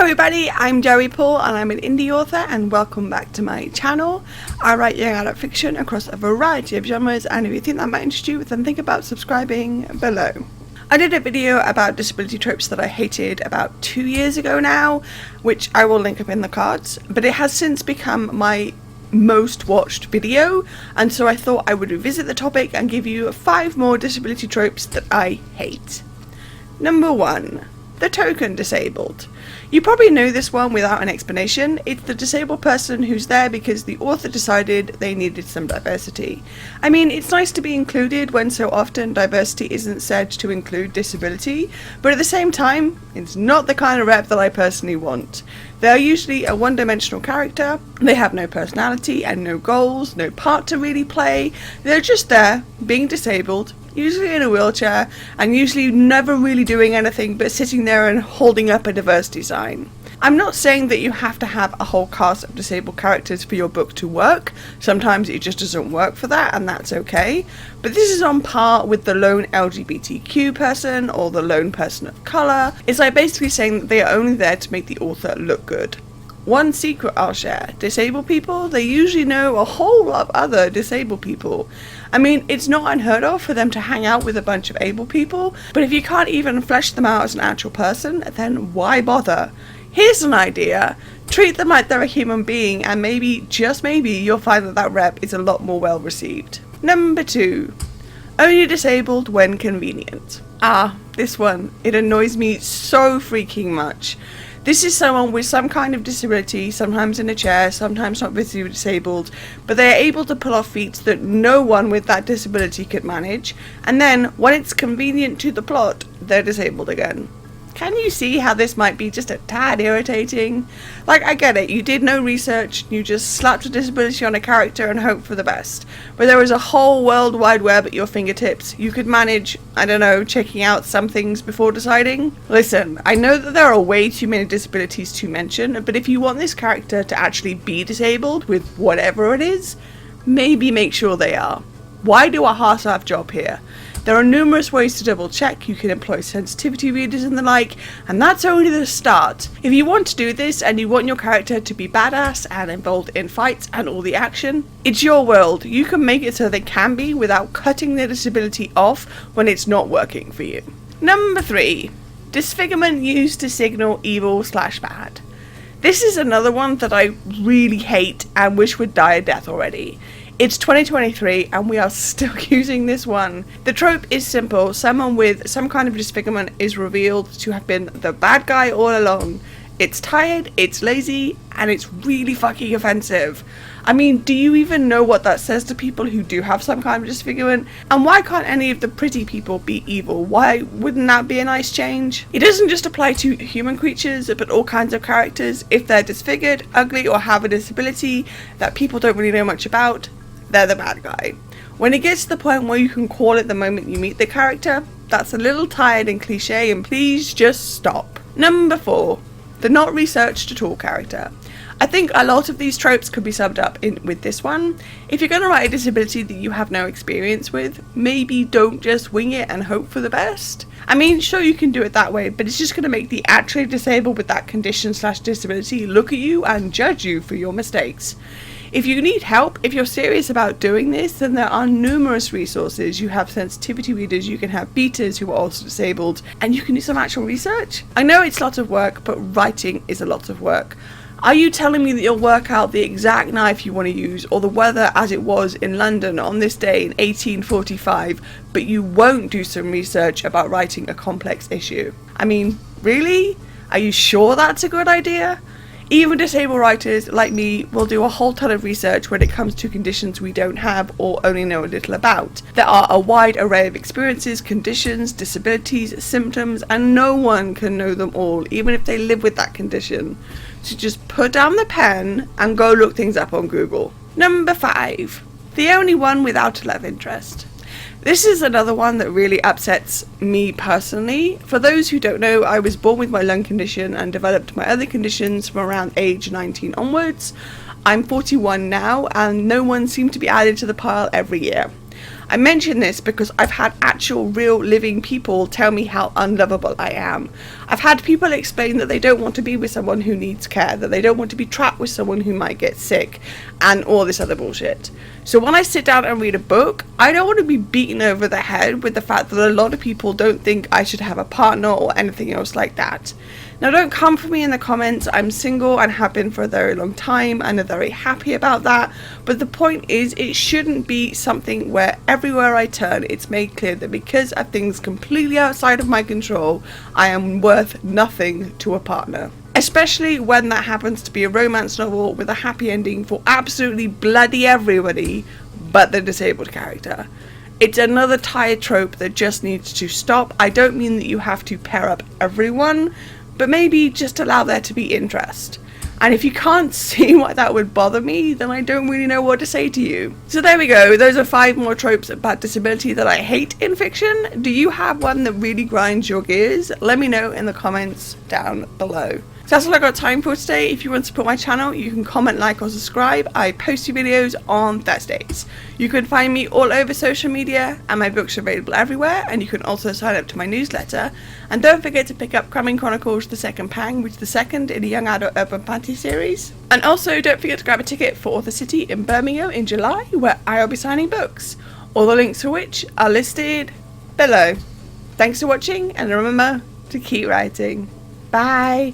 everybody, I'm Joey Paul and I'm an indie author, and welcome back to my channel. I write young adult fiction across a variety of genres, and if you think that might interest you, then think about subscribing below. I did a video about disability tropes that I hated about 2 years ago now, which I will link up in the cards, but it has since become my most watched video, and so I thought I would revisit the topic and give you 5 more disability tropes that I hate. Number 1. The token disabled. You probably know this one without an explanation. It's the disabled person who's there because the author decided they needed some diversity. I mean, it's nice to be included when so often diversity isn't said to include disability, but at the same time, it's not the kind of rep that I personally want. They're usually a one-dimensional character, they have no personality and no goals, no part to really play. They're just there, being disabled, usually in a wheelchair, and usually never really doing anything but sitting there and holding up a diversity sign. I'm not saying that you have to have a whole cast of disabled characters for your book to work. Sometimes it just doesn't work for that, and that's okay. But this is on par with the lone LGBTQ person or the lone person of colour. It's like basically saying that they are only there to make the author look good. One secret I'll share: disabled people, they usually know a whole lot of other disabled people. I mean, it's not unheard of for them to hang out with a bunch of able people, but if you can't even flesh them out as an actual person, then why bother? Here's an idea: treat them like they're a human being, and maybe, just maybe, you'll find that that rep is a lot more well received. Number 2. Only disabled when convenient. This one. It annoys me so freaking much. This is someone with some kind of disability, sometimes in a chair, sometimes not visibly disabled, but they are able to pull off feats that no one with that disability could manage, and then, when it's convenient to the plot, they're disabled again. Can you see how this might be just a tad irritating? Like, I get it, you did no research, you just slapped a disability on a character and hoped for the best. But there was a whole world wide web at your fingertips. You could manage, I don't know, checking out some things before deciding. Listen, I know that there are way too many disabilities to mention, but if you want this character to actually be disabled with whatever it is, maybe make sure they are. Why do a half-assed job here? There are numerous ways to double check. You can employ sensitivity readers and the like, and that's only the start. If you want to do this and you want your character to be badass and involved in fights and all the action, it's your world. You can make it so they can be without cutting their disability off when it's not working for you. Number 3. Disfigurement used to signal evil/bad. This is another one that I really hate and wish would die a death already. It's 2023 and we are still using this one. The trope is simple: someone with some kind of disfigurement is revealed to have been the bad guy all along. It's tired, it's lazy, and it's really fucking offensive. I mean, do you even know what that says to people who do have some kind of disfigurement? And why can't any of the pretty people be evil? Why wouldn't that be a nice change? It doesn't just apply to human creatures, but all kinds of characters. If they're disfigured, ugly, or have a disability that people don't really know much about, they're the bad guy. When it gets to the point where you can call it the moment you meet the character, that's a little tired and cliche, and please just stop. Number 4. The not researched at all character. I think a lot of these tropes could be summed up with this one. If you're going to write a disability that you have no experience with, maybe don't just wing it and hope for the best. I mean, sure, you can do it that way, but it's just going to make the actually disabled with that condition/disability look at you and judge you for your mistakes. If you need help, if you're serious about doing this, then there are numerous resources. You have sensitivity readers, you can have beaters who are also disabled, and you can do some actual research. I know it's a lot of work, but writing is a lot of work. Are you telling me that you'll work out the exact knife you want to use, or the weather as it was in London on this day in 1845, but you won't do some research about writing a complex issue? I mean, really? Are you sure that's a good idea? Even disabled writers like me will do a whole ton of research when it comes to conditions we don't have or only know a little about. There are a wide array of experiences, conditions, disabilities, symptoms, and no one can know them all, even if they live with that condition. So just put down the pen and go look things up on Google. Number 5. The only one without a love interest. This is another one that really upsets me personally. For those who don't know, I was born with my lung condition and developed my other conditions from around age 19 onwards. I'm 41 now, and no one seemed to be added to the pile every year. I mention this because I've had actual real living people tell me how unlovable I am. I've had people explain that they don't want to be with someone who needs care, that they don't want to be trapped with someone who might get sick, and all this other bullshit. So when I sit down and read a book, I don't want to be beaten over the head with the fact that a lot of people don't think I should have a partner or anything else like that. Now, don't come for me in the comments. I'm single and have been for a very long time and are very happy about that. But the point is, it shouldn't be something where everywhere I turn, it's made clear that because of things completely outside of my control, I am worth nothing to a partner. Especially when that happens to be a romance novel with a happy ending for absolutely bloody everybody but the disabled character. It's another tired trope that just needs to stop. I don't mean that you have to pair up everyone, but maybe just allow there to be interest. And if you can't see why that would bother me, then I don't really know what to say to you. So there we go, those are 5 more tropes about disability that I hate in fiction. Do you have one that really grinds your gears? Let me know in the comments down below. So that's all I got time for today. If you want to support my channel, you can comment, like or subscribe. I post new videos on Thursdays. You can find me all over social media and my books are available everywhere, and you can also sign up to my newsletter. And don't forget to pick up Cramming Chronicles The Second Pang, which is the second in a young adult urban fantasy series. And also don't forget to grab a ticket for Author City in Birmingham in July, where I'll be signing books. All the links for which are listed below. Thanks for watching, and remember to keep writing. Bye!